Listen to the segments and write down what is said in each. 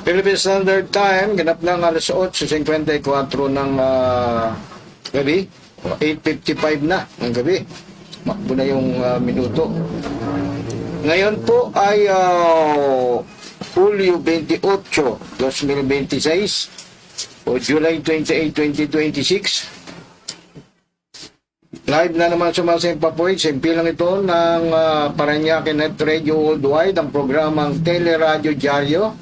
Philippine Standard Time, ganap ng alas 8:54 ng gabi. 8:55 na ng gabi. Makbo na yung minuto. Ngayon po ay Hulyo 28, 2026 o July 28, 2026. Live na naman sa mga Sempapoy. Simpilang ito ng Parañaque Net Radio Worldwide, ang programang Teleradio Diario.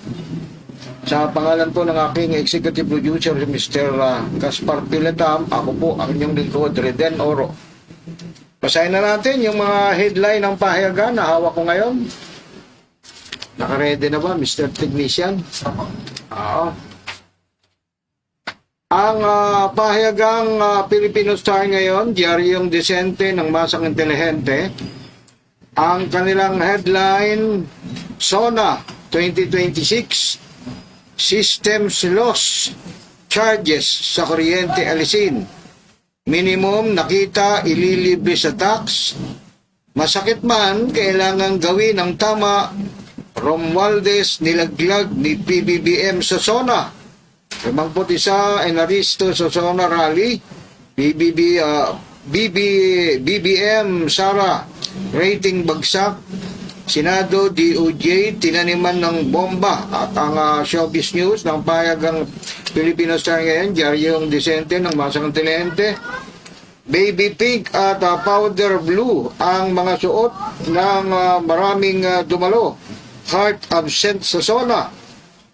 Sa pangalan po ng aking executive producer, Mr. Gaspar Piletam, ako po ang inyong lingkod, Reden Oro. Basahin na natin yung mga headline ng pahayagan na hawak ko ngayon. Nakaredy na ba, Mr. Technician? Oo. Ang pahayagang Filipino Star ngayon, Diaryong Disente ng Masang Intelihente, ang kanilang headline, SONA 2026, Systems Loss, Charges sa Kuryente Alisin, Minimum nakita ililibre sa tax, masakit man kailangan gawin ang tama, Romualdez nilaglag ni PBBM sa SONA, 51 enaristo sa SONA rally, BBM Sara rating bagsak, Senado, DOJ, tinaniman ng bomba. At ang showbiz news ng pahayagang Filipino Star ngayon, Diaryong Disente ng Masang Intelihente, baby pink at powder blue ang mga suot ng maraming dumalo. Heart absent sa SONA.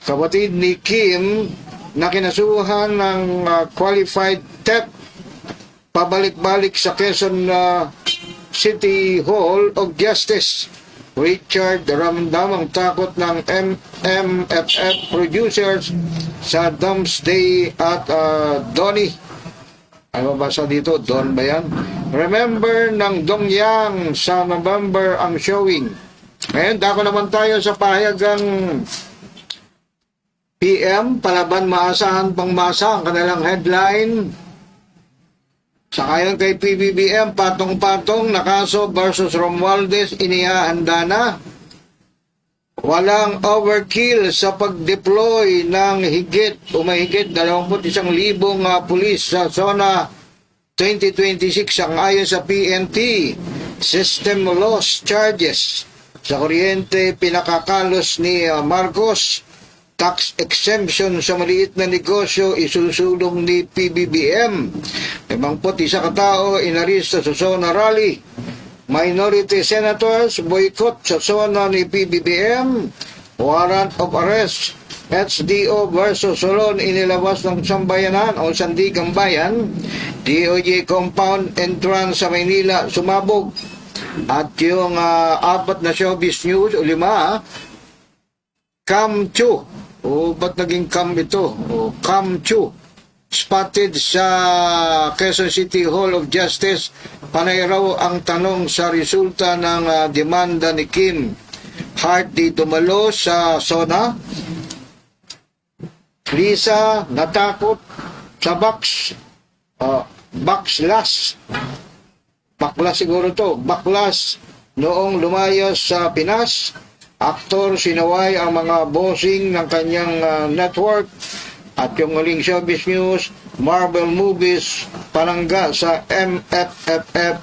Kapatid ni Kim na kinasuhan ng qualified theft pabalik-balik sa Quezon City Hall of Justice. Richard Ramdam ang takot ng MMFF producers sa Doomsday at Donnie. Ano mabasa dito? Don ba yan? Remember ng Dongyang sa November ang showing. Ngayon, dako naman tayo sa pahayagang PM, palaban maasahan pang masa ang kanilang headline. Sa kayan kay PBBM, patong-patong na kaso versus Romualdez, inihahanda na. Walang overkill sa pag-deploy ng higit o mahigit 21,000 pulis sa SONA 2026 ang ayon sa PNP. System loss charges sa kuryente pinakakalos ni Marcos. Tax exemption sa maliit na negosyo isusulong ni PBBM. 51 katao inaresto sa SONA rally. Minority senators boycott sa SONA ni PBBM. Warrant of arrest HDO versus Solon inilabas ng Sambayanan o Sandigang Bayan. DOJ compound entrance sa Maynila sumabog. At yung apat na showbiz news o 5, Cam Chu. O ba't naging Cam ito? O Cam Chu. Spotted sa Quezon City Hall of Justice. Panay raw ang tanong sa resulta ng demanda ni Kim. Heart di dumalo sa SONA. Lisa natakot sa backslash. Baklas siguro to. Baklas noong lumayas sa Pinas. Aktor sinaway ang mga bossing ng kanyang network. At yung huling showbiz news, Marvel movies palangga sa MFFF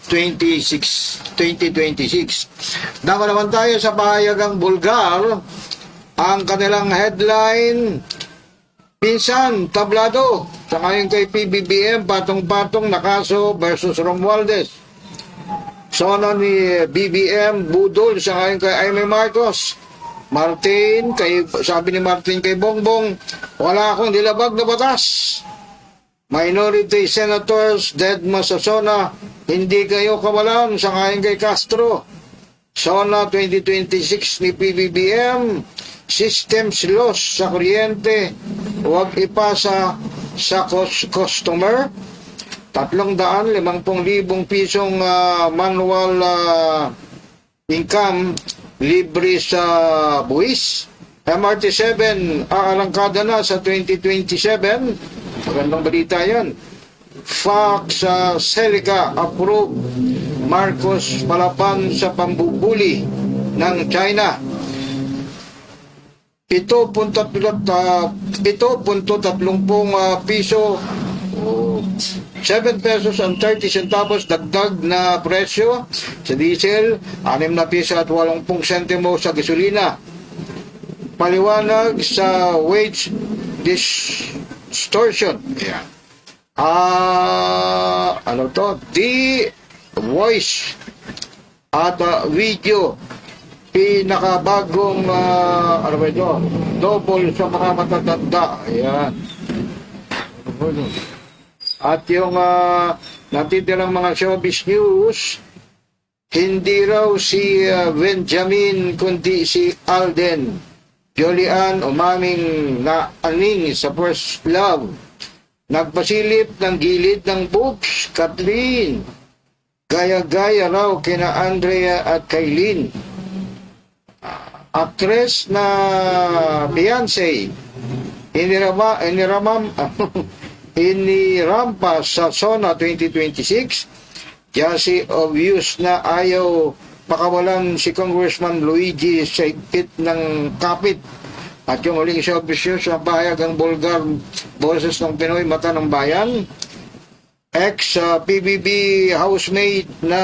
2026. Dako naman tayo sa pahayagang Bulgar. Ang kanilang headline, pinsan, tablado. Sa ngayon kay PBBM, patong-patong na kaso versus Romualdez. SONA ni BBM, budol sa ngayon kay Aimee Marcos. Martin, sabi ni Martin kay Bongbong, wala akong dilabag na batas. Minority senators, deadma sa SONA, hindi kayo kawalan sa ngayon kay Castro. SONA 2026 ni PBBM, systems loss sa kuryente, huwag ipasa sa customer. 350,000 pisong manual income libre sa buwis. MRT7 aalangkada na sa 2027. Magandang balita yan. Fox Celica approve. Marcos palapan sa pambubuli ng China. 7.30 piso, 7 pesos and 30 centavos dagdag na presyo sa diesel, 6 na piso at 80 sentimo sa gasolina. Paliwanag sa wage distortion. Yeah. Ano to? The voice at video, pinakabagong ano ba ito? Double sa mga matatanda. Ayan. At yung natitirang mga showbiz news, hindi raw si Benjamin kundi si Alden Julian umaming na aning sa first love. Nagpasilip ng gilid ng boobs, Kathleen. Gaya-gaya raw kina Andrea at Kailin. Actress na Beyonce inirampa sa SONA 2026. Kasi obvious na ayaw pakawalan si Congressman Luigi sa higpit ng kapit. At yung huling showbiz sa pahayag ang bulgar boses ng Pinoy mata ng bayan. Ex-PBB housemate na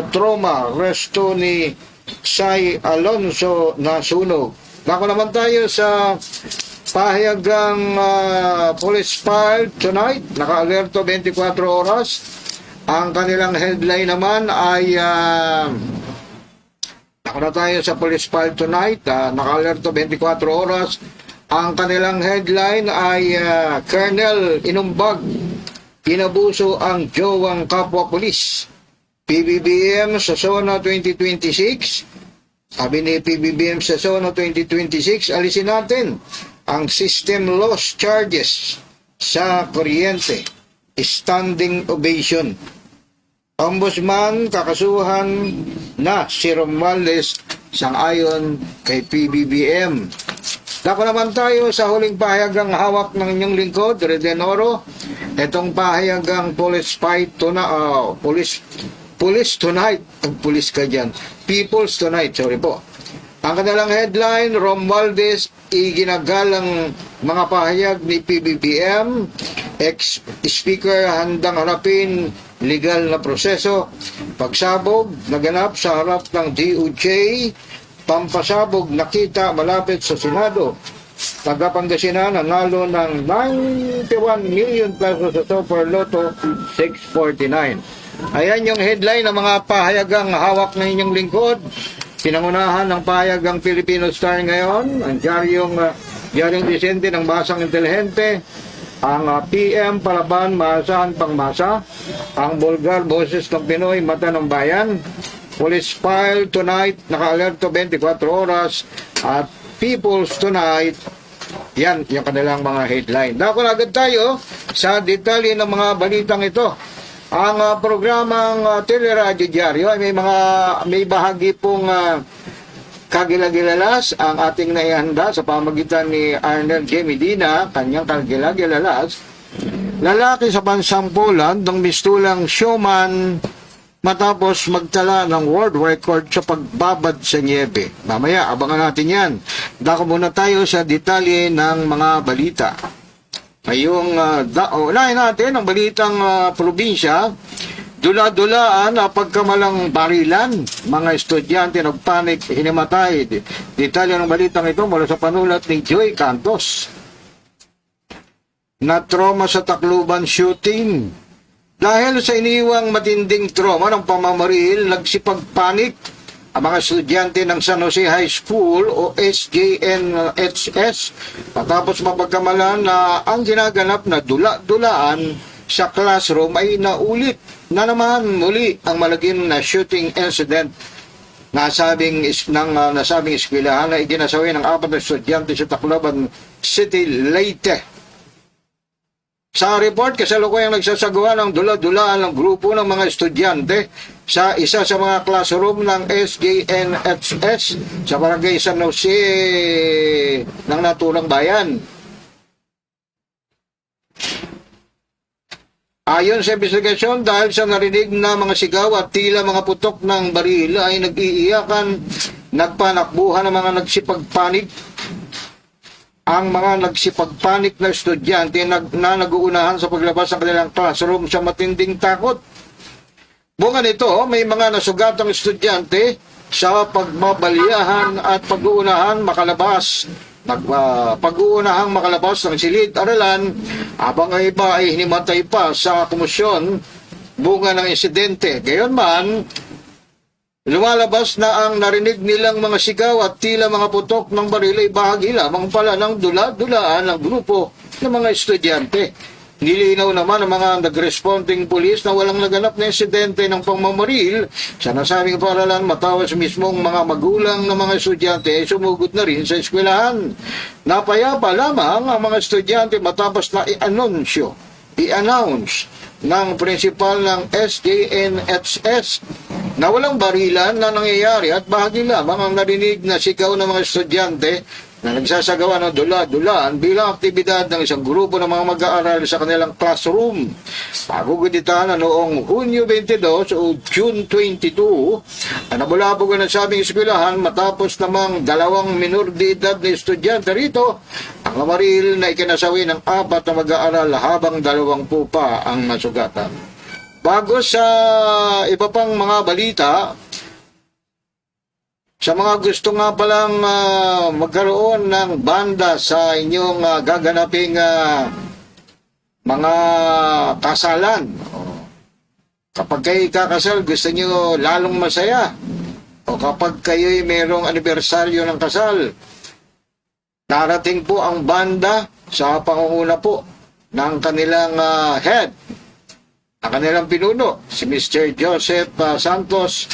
trauma, resto ni Sai Alonso na sunog. Dako naman tayo sa pahayagang police file tonight. Naka-alerto 24 oras. Ang kanilang headline naman ay ako na tayo sa police file tonight. Naka-alerto 24 oras. Ang kanilang headline ay Colonel Inumbag, inabuso ang jowang kapwa pulis. PBBM sa SONA 2026. Sabi ni PBBM sa SONA 2026, alisin natin ang system loss charges sa kuryente. Standing ovation. Ombudsman kakasuhan na si Romualdez sang-ayon kay PBBM. Dako naman tayo sa huling pahayagang hawak ng inyong lingkod, Reden Oro. Itong pahayagang police fight Police Tonight. Police ka dyan. People's Tonight, sorry po. Ang kanilang headline, Romualdez, iginagalang mga pahayag ni PBBM. Ex-speaker handang harapin legal na proseso. Pagsabog, naganap sa harap ng DOJ. Pampasabog nakita malapit sa Senado. Taga-Pangasinan nanalo ng 91 million pesos sa Super Lotto 649. Ayan yung headline ng mga pahayagang hawak na inyong lingkod. Pinangunahan ng pahayagang Filipino Star ngayon, ang Diaryong Disente ng Basang Intelihente, ang PM Palaban, maasahan pangmasa, ang Bulgar Boses ng Pinoy, mata ng bayan, Police File Tonight, naka-alerto 24 oras, at People's Tonight. Yan yung kanilang mga headline. Dako na agad tayo sa detalye ng mga balitang ito. Ang programang Teleradyo Diaryo ay may bahagi pong kagilagilalas ang ating naihanda sa pamagitan ni Arnel J. Medina, kanyang kagilagilalas. Lalaki sa bansang Poland ng mistulang showman matapos magtala ng world record sa pagbabad sa niebe. Mamaya, abangan natin yan. Dako muna tayo sa detalye ng mga balita. Ngayong unahin natin ang balitang probinsya. Dula-dulaan na pagkamalang barilan. Mga estudyante nagpanik, hinimatay. Detalye ng balitang ito mula sa panulat ni Joy Cantos. Na-trauma sa Tacloban shooting. Dahil sa iniwang matinding trauma ng pamamaril, nagsipagpanik ang mga estudyante ng San Jose High School o SJNHS patapos mapagkamalan na ang ginaganap na dula-dulaan sa classroom ay naulit na naman muli ang malagim na shooting incident nasabing eskwelahan na iginasawi ng 4 na estudyante sa Tacloban City, Leyte. Sa report, kasalukuyang nagsasagawa ng dula-dulaan ng grupo ng mga estudyante sa isa sa mga classroom ng SJNHS sa Barangay San Jose ng naturang bayan. Ayon sa investigasyon, dahil sa narinig na mga sigaw at tila mga putok ng baril ay nag-iiyakan, nagpanakbuhan ng mga nagsipagpanig ang mga nagsipagpanik na estudyante na nag-uunahan sa paglabas ng kanilang classroom sa matinding takot. Bunga nito, may mga nasugatang estudyante sa pagmabaliyahan at pag-uunahan makalabas ng silid-aralan habang ang iba ay hinimatay pa sa komosyon bunga ng insidente. Gayunman, lumalabas na ang narinig nilang mga sigaw at tila mga putok ng baril ay bahagi lamang pala ng dula-dulaan ng grupo ng mga estudyante. Nilinaw naman ng mga nag-responding pulis na walang naganap na insidente ng pangmamaril sa nasabing paaralan matapos mismong mga magulang ng mga estudyante ay sumugod na rin sa eskwelahan. Napayapa lamang ang mga estudyante matapos na i-announce ng prinsipal ng SJNHS na walang barilan na nangyayari at bahagi lamang ang narinig na sigaw ng mga estudyante na nagsasagawa ng dula-dulaan bilang aktibidad ng isang grupo ng mga mag-aaral sa kanilang classroom. Pagugudita na noong Hunyo 22 o June 22, ang nabulabog ang nasabing eskwelahan matapos namang 2 minor de edad na estudyante rito ang namaril na ikinasawi ng 4 na mag-aaral habang 20 pa ang nasugatan. Bago sa iba pang mga balita, sa mga gusto nga palang magkaroon ng banda sa inyong gaganaping mga kasalan. Kapag kayo kakasal, gusto nyo lalong masaya. O kapag kayo'y merong anibersaryo ng kasal, darating po ang banda sa pangunguna po ng kanilang head, ang kanilang pinuno, si Mr. Joseph Santos.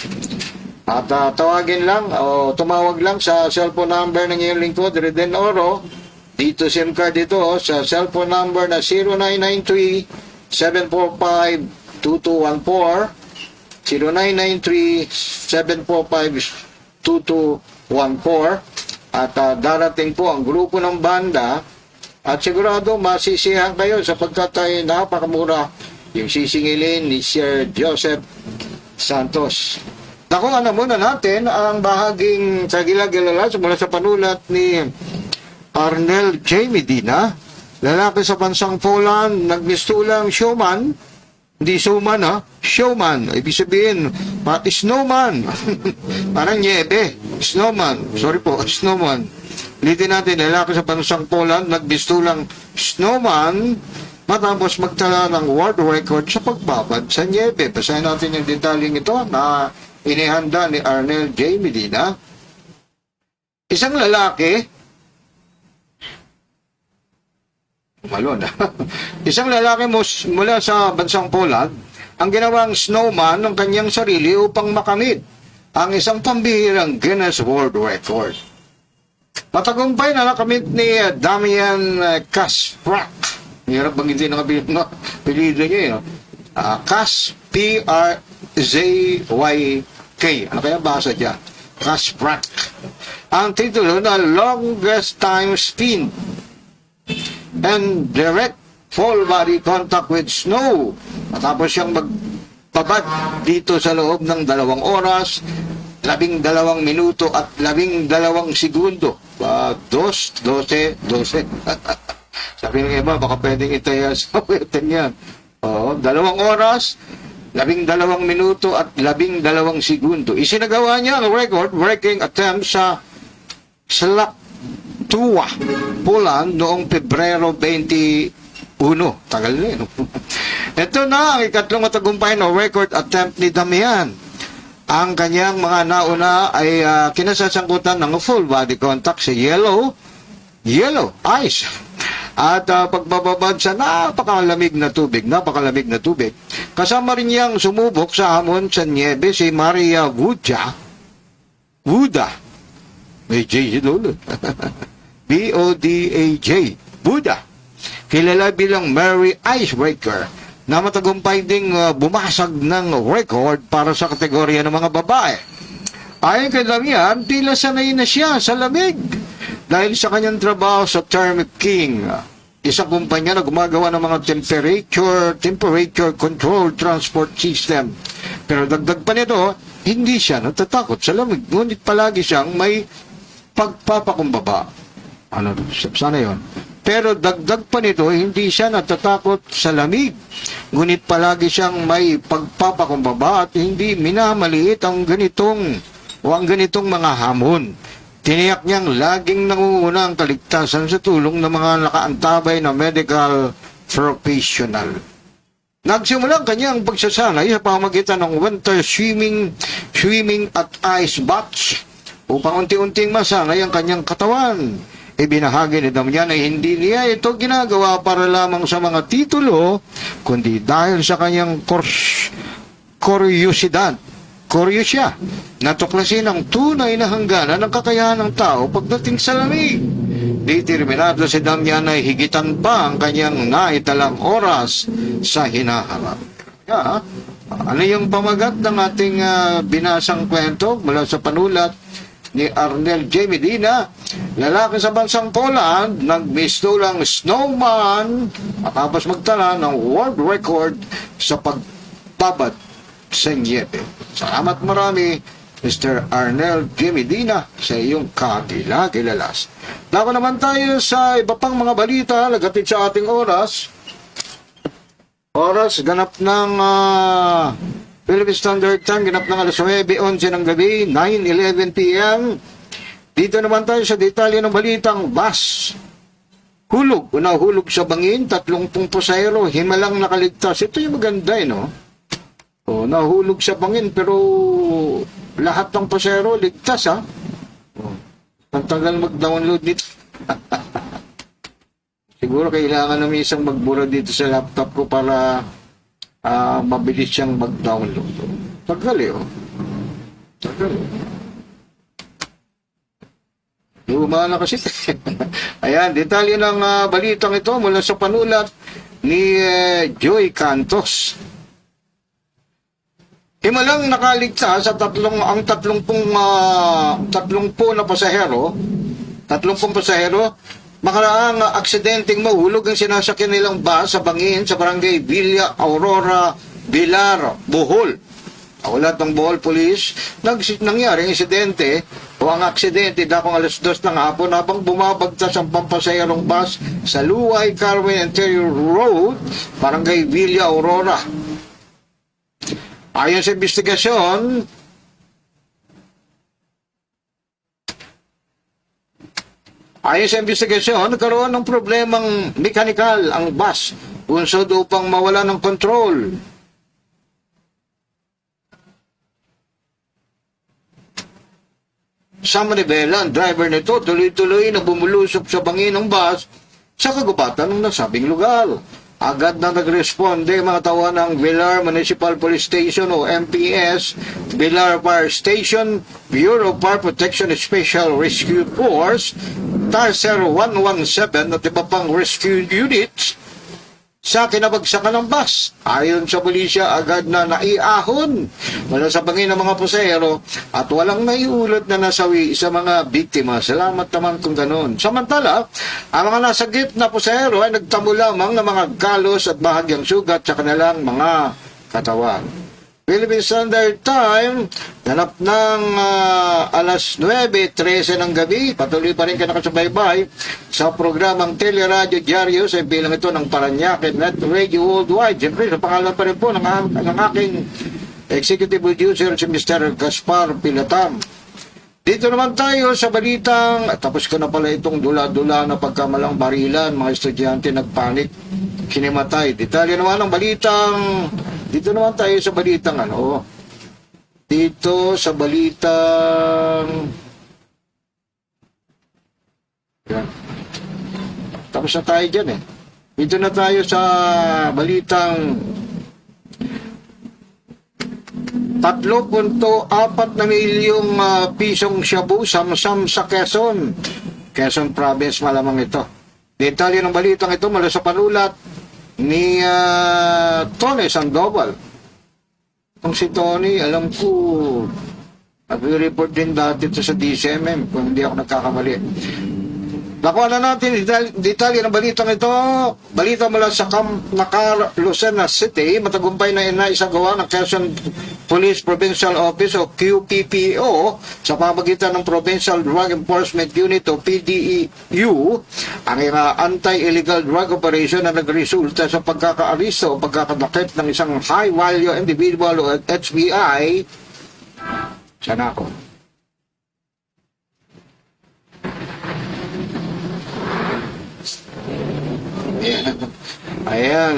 At tawagin lang o tumawag lang sa cellphone number ng iyong lingkod, Reden Oro. Dito SIM card ito sa cellphone number na 0993-745-2214. 0993-745-2214. At darating po ang grupo ng banda at sigurado masisiyahan kayo sapagkat ay napakamura yung sisingilin ni Sir Joseph Santos. Nakuha na muna natin ang bahaging kagila-gilala mula sa panulat ni Arnel J. Medina, lalaki sa bansang Poland, nagmistulang showman, hindi showman showman, ibig sabihin, pati snowman, parang nyebe, snowman, sorry po, snowman. Ulitin natin, lalaki sa bansang Poland, nagmistulang snowman, matapos magtala ng world record sa pagbabad sa nyebe. Basahin natin yung detalyeng ito na inihanda ni Arnel J. Medina. Isang lalaki, isang lalaki mula sa bansang Poland, ang ginawang snowman ng kanyang sarili upang makamit ang isang pambihirang Guinness World Record. Matagumpay na nakamit ni Damian Kasprak. Hirap banggitin ng apelido niya. Kas, P-R-Z-Y-K. Ano kaya basa dyan? Kasprak. Ang titulo na Longest Time Spin and Direct Full Body Contact with Snow. Matapos siyang magbabad dito sa loob ng 2 oras, 12 minuto at 12 segundo. 12. Sabi ng iba, baka pwedeng itaya sa wetin yan. 2 oras, 12 minuto at 12 segundo. Isinagawa niya ang record-breaking attempt sa Slaktuwa, Poland noong Pebrero 21. Tagal na yun. Ito na ang ikatlong matagumpay na record attempt ni Damian. Ang kanyang mga nauna ay kinasasangkutan ng full body contact sa yellow ice. At pagbababad sa napakalamig na tubig. Kasama rin niyang sumubok sa hamon sa niebe si Maria Wuda. May J dulo. B-O-D-A-J. Buda. Kilala bilang Mary Icebreaker na matagumpay ding bumasag ng record para sa kategorya ng mga babae. Ayon kay Damian, tila sanay na siya sa lamig dahil sa kanyang trabaho sa Thermic King, isang kumpanya na gumagawa ng mga temperature control transport system. Pero dagdag pa nito, hindi siya natatakot sa lamig, ngunit palagi siyang may pagpapakumbaba. Ano, sana yon. Pero dagdag pa nito, hindi siya natatakot sa lamig. Ngunit palagi siyang may pagpapakumbaba at hindi minamaliit ang ganitong mga hamon. Tiniyak niyang laging nangunguna ang kaligtasan sa tulong ng mga nakaantabay na medical professional. Nagsimula ang kanyang pagsasanay sa pamamagitan ng winter swimming at ice baths upang unti-unting masanay ang kanyang katawan. Ibinahagi ni Damian ay hindi niya ito ginagawa para lamang sa mga titulo, kundi dahil sa kanyang kuryosidad. Kuryo siya, natuklasin ang tunay na hangganan ng kakayahan ng tao pagdating sa lamig. Determinado si Damian ay higitan pa ang kanyang naitalang oras sa hinaharap. Ano yung pamagat ng ating binasang kwento mula sa panulat ni Arnel J. Medina? Lalaki sa bansang Poland, nagmistulang snowman matapos magtala ng world record sa pagbabad sa niebe. Salamat marami, Mr. Arnel J. Medina, sa iyong kakilalalas. Dako naman tayo sa iba pang mga balita, lagatid sa ating oras. Oras, ganap ng Philippine Standard Time, ganap ng alas 9:11 ng gabi, 9:11 p.m. Dito naman tayo sa detalye ng balitang bus. Hulog sa bangin, 30 pasahero, himalang nakaligtas. Ito yung maganda, no? Nahulog sa bangin, pero lahat ng pasahero ligtas, ha? Ang tagal mag-download nito. Siguro kailangan namin isang magbura dito sa laptop ko para mabilis siyang mag-download. Tagal Tagal. Lumana kasi. Ayan, detalye ng balitang ito mula sa panulat ni Joy Cantos. Himalang nakaligtas sa 30 na pasahero, 30 pasahero, makaraang aksidenteng mahulog ang sinasakyan nilang bus sa bangin sa barangay Villa Aurora, Bilar, Bohol. Ulat ng Bohol Police, nangyari ang insidente o ang aksidente dakong alas 2 ng hapon habang bumabagtas ang pampasaherong bus sa Luay, Carmen Interior Road, barangay Villa Aurora. Ayon sa investigasyon, nagkaroon ng problemang mekanikal ang bus bunsod upang mawala ng kontrol. Sa manibela, ang driver nito tuloy-tuloy na bumulusok sa bangin ng bus sa kagubatan ng nasabing lugar. Agad na nagresponde mga tauhan ng Bilar Municipal Police Station o MPS, Bilar Fire Station, Bureau of Fire Protection Special Rescue Force, TARSER 117 at iba pang rescue units sa kinabagsakan ng bus. Ayon sa pulisya, agad na naiahon mula sa bangin ng mga pasahero at walang naiulat na nasawi sa mga biktima. Salamat naman kung ganoon. Samantala, ang mga nasagip na pasahero ay nagtamo lamang ng mga galos at bahagyang sugat sa kanilang mga katawan. Philippine Standard Time, ganap ng alas 9:13 ng gabi. Patuloy pa rin ka nakasubaybay sa programang Teleradyo Diario sa bilang ito ng Paranaque Net Radio Worldwide. Siyempre, sa pangalan pa rin po ng aking executive producer si Mr. Gaspar Pilatam. Dito naman tayo sa balitang, tapos ko na pala itong dula-dula na pagkamalang barilan, mga estudyante nagpanik, kinimatay. Detalye naman ng balitang, dito naman tayo sa balitang yan. Tapos na tayo dyan Dito na tayo sa balitang 3.4 na milyong pisong shabu samsam sa Quezon Province malamang ito. Detalye ng balitang ito mula sa panulat ni Tony Sandoval. Kung si Tony, alam ko nag-report din dati ito sa DCMM kung hindi ako nagkakamali. Nakuha na natin detalye ng balitang ito. Balita mula sa Lucena City, matagumpay na inaisagawa ng Quezon Police Provincial Office o QPPO sa pamagitan ng Provincial Drug Enforcement Unit o PDEU ang anti-illegal drug operation na nagresulta sa pagkakaaristo o pagkakadakip ng isang high-value individual o HBI. Sana ako. Ayan.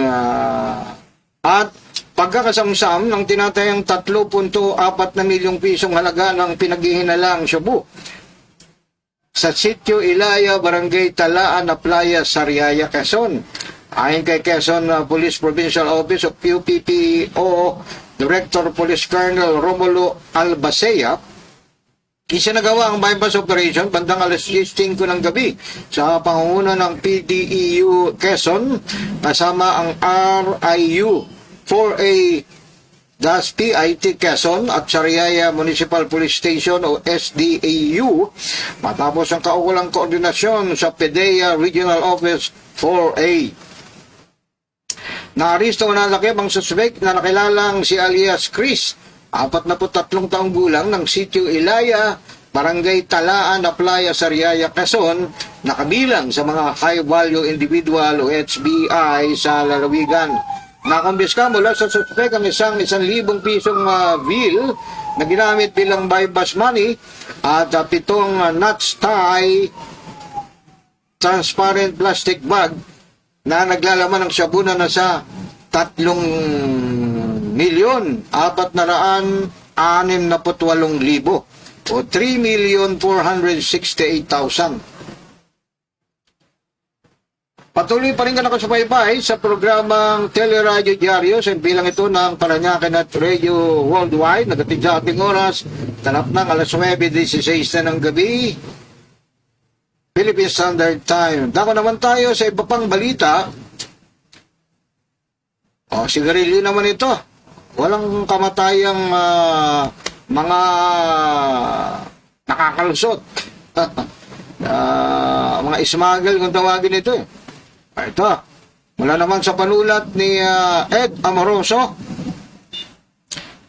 At pagkakasamsam ng tinatayang 3.4 na milyong pisong halaga ng pinaghihinalang shabu sa Sitio Ilaya, Barangay Talaan, Aplaya, Sariaya, Quezon. Ayon kay Quezon Police Provincial Office of QPPO Director Police Colonel Romulo Albacea, isinagawa ang bypass operation bandang alas 10:05 ng gabi sa pangunguna ng PDEU Quezon kasama ang RIU 4A PIT Quezon at Sariaya Municipal Police Station o SDAU matapos ang kaukulang koordinasyon sa PDEA Regional Office 4A. Naaristo na nakip ang suspect na nakilalang si alias Chris, 43 taong gulang ng Sitio Ilaya, Barangay Talaan, Aplaya, Sariaya, Quezon, nakabilang sa mga high-value individual o HBI sa lalawigan. Nakambiska mula sa suspect ang isang 1,000 pisong bill na ginamit bilang bypass money at 7 nuts tie transparent plastic bag na naglalaman ng shabu na nasa 3,468,000 o 3,468,000. Patuloy pa rin ka nakasubaybay sa programang Teleradyo Diario sa bilang ito ng Paranaque at Radio Worldwide. Nagating sa ating oras, tanap ng alas 9:16 na ng gabi, Philippine Standard Time. Dako naman tayo sa iba pang balita. Sigarilyo naman ito. Walang kamatayang mga nakakalusot. Mga smuggle kung tawagin ito. Ito, mula naman sa panulat ni Ed Amoroso.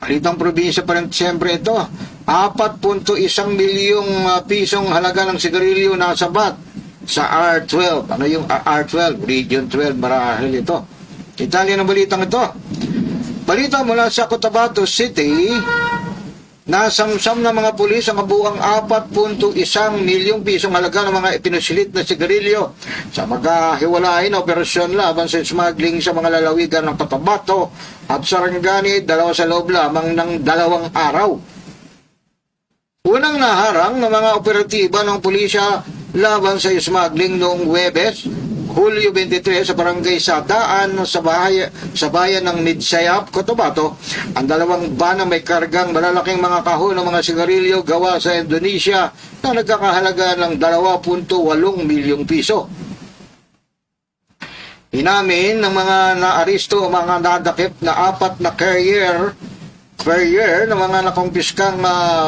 Balitang probinsya pa rin siyempre ito. 4.1 milyong pisong halaga ng sigarilyo na sabat sa R12. Ano yung R12? Region 12 marahil ito. Italia ng balitang ito. Balita mula sa Cotabato City, nasamsam ng mga pulis ang kabuuang 4.1 milyong pisong halaga ng mga ipinusilit na sigarilyo sa magkahiwalay na operasyon laban sa smuggling sa mga lalawigan ng Cotabato at Sarangani, dalawa sa loob lamang ng 2 araw. Unang naharang ng mga operatiba ng pulisya laban sa smuggling noong Huwebes, Hulyo 23 sa Barangay Sadaan sa bayan ng Midsayap, Cotabato, ang 2 van na may kargang malalaking mga kahon ng mga sigarilyo gawa sa Indonesia na nagkakahalaga ng 2.8 milyong piso. Inamin ng mga naaristo ang mga nadakip na 4 na carrier ng mga nakumpiskang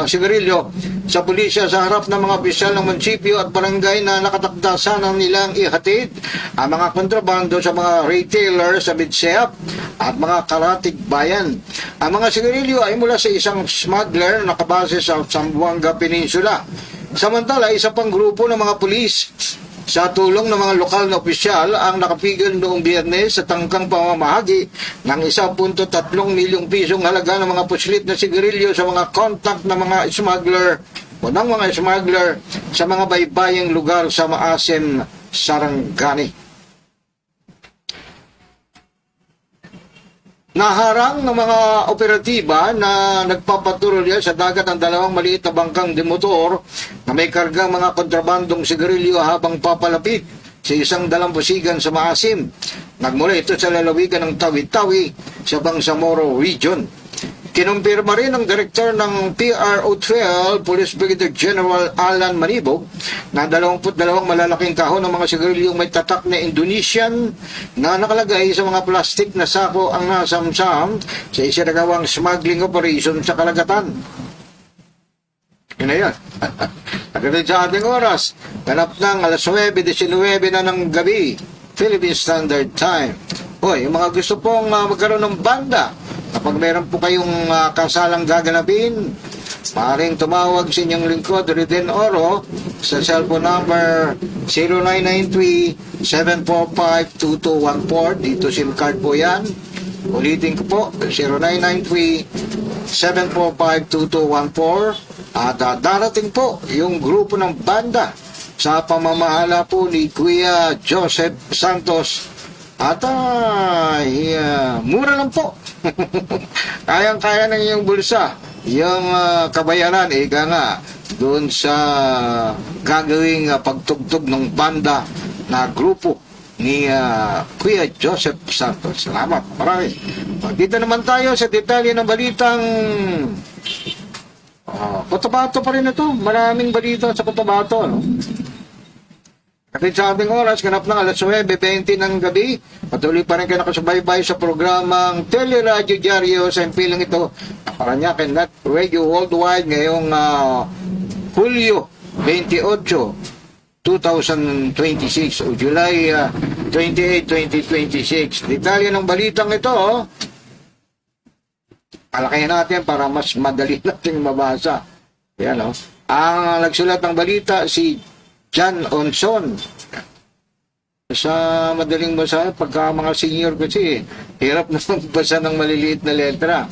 sigarilyo sa pulisya sa harap ng mga opisyal ng munisipyo at barangay na nakatakdasan ng nilang ihatid ang mga kontrabando sa mga retailer sa Midsayap at mga karatig bayan. Ang mga sigarilyo ay mula sa isang smuggler na nakabase sa Zamboanga Peninsula. Samantala, isa pang grupo ng mga pulis sa tulong ng mga lokal na opisyal ang nakapigil noong Biyernes sa tangkang pamamahagi ng 1.3 milyong pisong halaga ng mga puslit na sigarilyo sa mga contact ng mga smuggler o ng mga smuggler sa mga baybayang lugar sa Maasim, Sarangani. Naharang ng mga operatiba na nagpapatrolya sa dagat ang 2 maliit na bangkang demotor na may kargang mga kontrabandong sigarilyo habang papalapit sa isang dalampusigan sa Maasim. Nagmula ito sa lalawigan ng Tawi-Tawi sa Bangsamoro Region. Kinumpirma rin ng direktor ng PRO-12, Police Brigadier General Alan Manibog, na 22 malalaking kahon ng mga sigarilyong may tatak na Indonesian na nakalagay sa mga plastik na sako ang nasamsam sa isinagawang smuggling operation sa karagatan. Yun na yan. Pagdating sa ating oras, ganap ng alas 9:19 na ng gabi, Philippine Standard Time. Yung mga gusto pong magkaroon ng banda Kapag meron po kayong kasalang gaganapin, maaaring tumawag sa inyong lingkod, Riden Oro, sa cellphone number 0993-745-2214. Dito SIM card po yan. Ulitin ko po, 0993-745-2214. At darating po yung grupo ng banda sa pamamahala po ni Kuya Joseph Santos. At mura lang po. Kayang-kaya ng iyong bulsa. Yung kabayaran, ika nga, doon sa gagawing pagtugtog ng banda na grupo ni Kuya Joseph Santos. Salamat, marami. Dito naman tayo sa detalye ng balitang Cotabato pa rin ito. Maraming balita sa Cotabato, no? Kapit sa ating oras, ganap ng alas 9:20 ng gabi. Patuloy pa rin kayo nakasubaybay sa programang Teleradyo Diario sa impilang ito. Paranaque Net Radio Worldwide ngayong Hulyo 28, 2026 o July 28, 2026. Detalye ng balitang ito, palakihin natin para mas madali natin mabasa. Yan, no? Ang nagsulat ng balita si John Onson. Sa madaling basa, pagka mga senior kasi, hirap na magbasa ng maliliit na letra.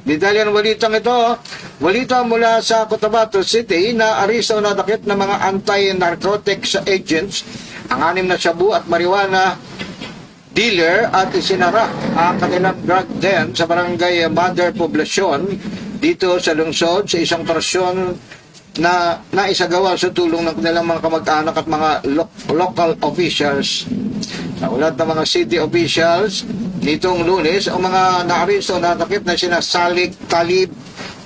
Detalye ng balitang ito, balita mula sa Cotabato City na aristo na dakit ng mga anti-narcotics agents ang 6 na shabu at marijuana dealer at isinara ang kanilang drug den sa barangay Mother Poblacion dito sa lungsod sa isang operasyon na naisagawa sa tulong ng kanilang mga kamag-anak at mga local officials. Sa ulat ng mga city officials, nitong Lunes, ang mga naaristo na takip na sina Salik Talib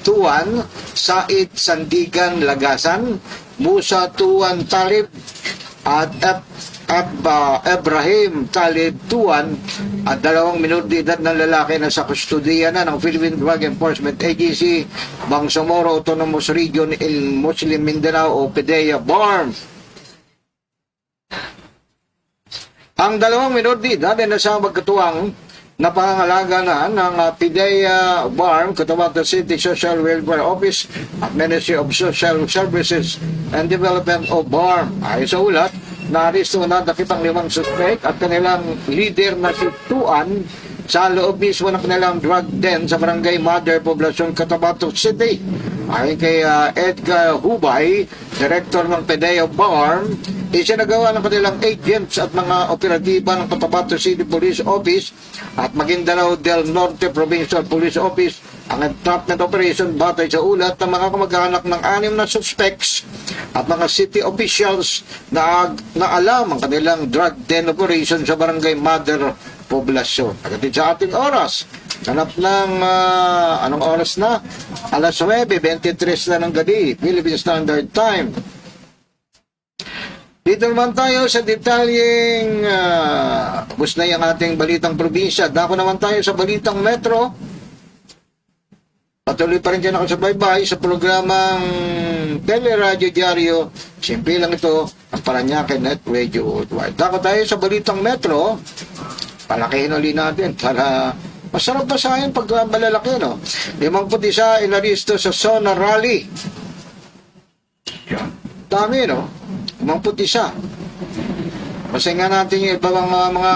Tuan, Said Sandigan Lagasan, Musa Tuan Talib, at Ibrahim Talib Tuan, at 2 minor de edad ng lalaki na sa kustudiya na ng Philippine Drug Enforcement Agency, Bangsamoro Autonomous Region in Muslim Mindanao o PDEA BARM. Ang 2 minor de edad ay nasa magkatuwang na pangangalaga na ng PDEA BARM, Cotabato City Social Welfare Office at Ministry of Social Services and Development of BARM. Ayon sa ulat, naaristo na dakitang 5 suspect at kanilang leader na si Tuan sa loob mismo ng kanilang drug den sa barangay Mother Poblacion, Cotabato City. Ayon kay Edgar Hubay, director ng PDEA BARM, isinagawa ng kanilang agents at mga operatiba ng Cotabato City Police Office at Maguindanao del Norte Provincial Police Office ang entrapment operation batay sa ulat ng mga kamag-anak ng 6 na suspects at mga city officials na alam ang kanilang drug den operation sa barangay Mother Poblacion. Agad sa ating oras, ganap ng anong oras na? Alas 9:23 na ng gabi, Philippine Standard Time. Dito naman tayo sa detalyeng ubos na yung ating balitang probinsya. Dako naman tayo sa balitang metro. Patuloy pa rin dyan ako sa baybay sa programang Teleradyo Diario. Simple lang ito, ang Paranaque Net Radio Worldwide. Dako tayo sa balitang metro. Palakihin ulit natin para masarap basahin pag malalaki, no? 51 inaristo sa Zona Rally. Dami, no? 51. Basahin nga natin yung ibang mga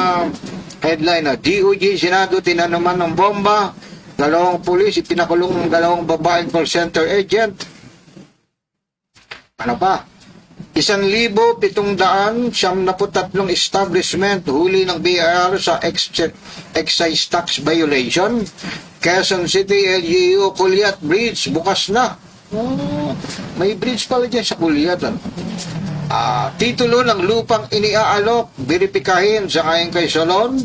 headline na DOJ Senado tinanuman ng bomba, 2 pulis ipinakulong ng 2 babaeng call center agent. Ano pa? 1,773 establishment huli ng BIR sa excise tax violation. Quezon City LGU Culiat Bridge bukas na. May bridge pala dyan sa Culiat. Titulo ng lupang iniaalok, beripikahin sa kayang kay Solon.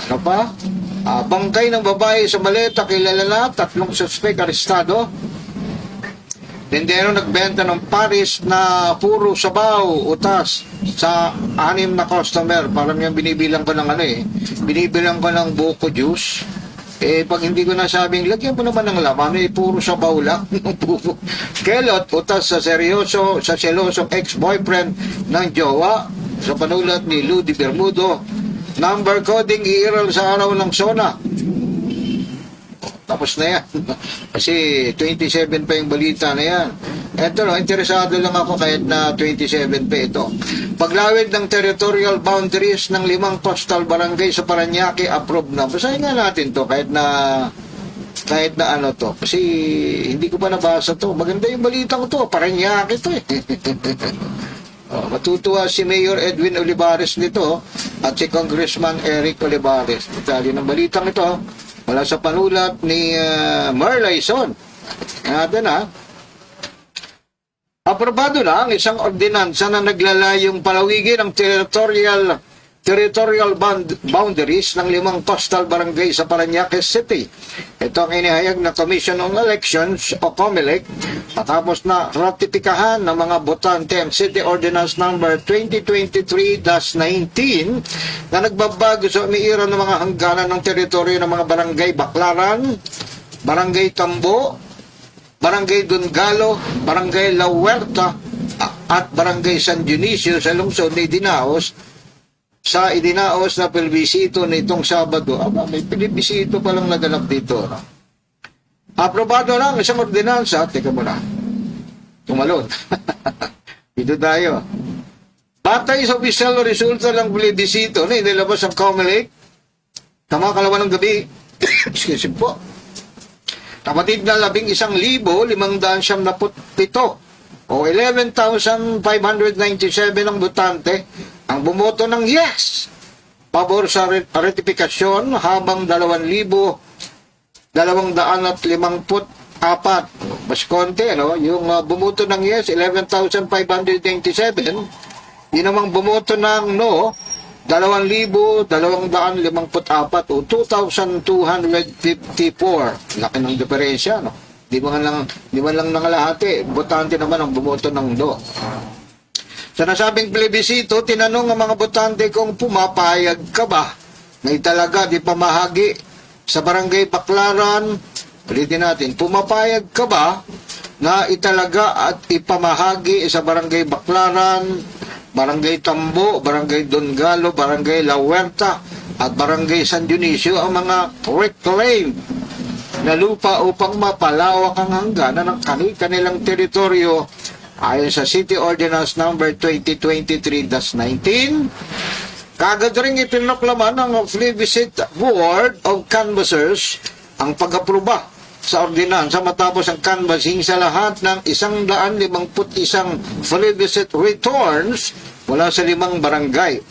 Ano pa? Bangkay ng babae sa maleta kilala na, 3 suspect arestado. Tendero nagbenta ng Paris na puro sabaw, utas sa 6 na customer. Parang yung binibilang ko ng binibilang ko ng buko juice. Pag hindi ko nasabing, lagyan po naman ng laman, puro sabaw lang. Kelot, utas sa selosong ex-boyfriend ng jowa. Sa panulat ni Ludi Bermudo, number coding iiral sa araw ng SONA. tapos na yan. Kasi 27 pa yung balita na yan. Eto no, interesado lang ako kahit na 27 pa ito. Paglawid ng territorial boundaries ng 5 coastal barangay sa Parañaque, approved na. Basahin nga natin to kahit na ano to. Kasi hindi ko pa nabasa to. Maganda yung balita ko to. Parañaque to eh. Matutuwa si Mayor Edwin Olivares nito at si Congressman Eric Olivares. Detalye ng balitang ito mula sa panulat ni Marlay Son. Natin ha. Aprobado na ang isang ordinansa na naglalayong palawigin ang territorial boundaries ng 5 coastal barangay sa Parañaque City. Ito ang inihayag na Commission on Elections o COMELEC matapos na ratipikahan ng mga botante ang City Ordinance Number 2023-19 na nagbabago sa umiiral ng mga hangganan ng teritoryo ng mga barangay Baclaran, Barangay Tambo, Barangay Dungalo, Barangay La Huerta at Barangay San Dionisio sa lungsod ni Dinaos sa idinaos na plebisito nitong Sabado. May plebisito palang naganap dito. No? Aprobado na ang isang ordinansa. Teka muna. Tumalon. Dito tayo. Batay sa opisyal na resulta ng plebisito na inilabas ang COMELEC kamakalawa ng gabi. Excuse me po. Kapatid na 11,597 o 11,597 ang botante ang bumoto ng yes pabor sa ratifikasyon habang 2,254 mas konti yung bumoto ng yes 11,597 yun namang bumoto ng no 2,254 o 2,254 laki ng diferensya di man lang nangalahati botante naman ang bumoto ng no. Sa nasabing plebisito, tinanong ang mga botante kung pumapayag ka ba na italaga di pamahagi sa Barangay Baclaran. Ulitin natin, pumapayag ka ba na italaga at ipamahagi sa Barangay Baclaran, Barangay Tambo, Barangay Dungalo, Barangay La Huerta at Barangay San Dionisio ang mga reclaimed na lupa upang mapalawak ang hangganan ng kanilang teritoryo ayon sa City Ordinance Number 2023-19. Kagad rin ipinoklaman ng Plebiscite Board of Canvassers ang pag-aproba sa ordinansa matapos ang canvassing sa lahat ng 151 plebiscite returns mula sa 5 barangay.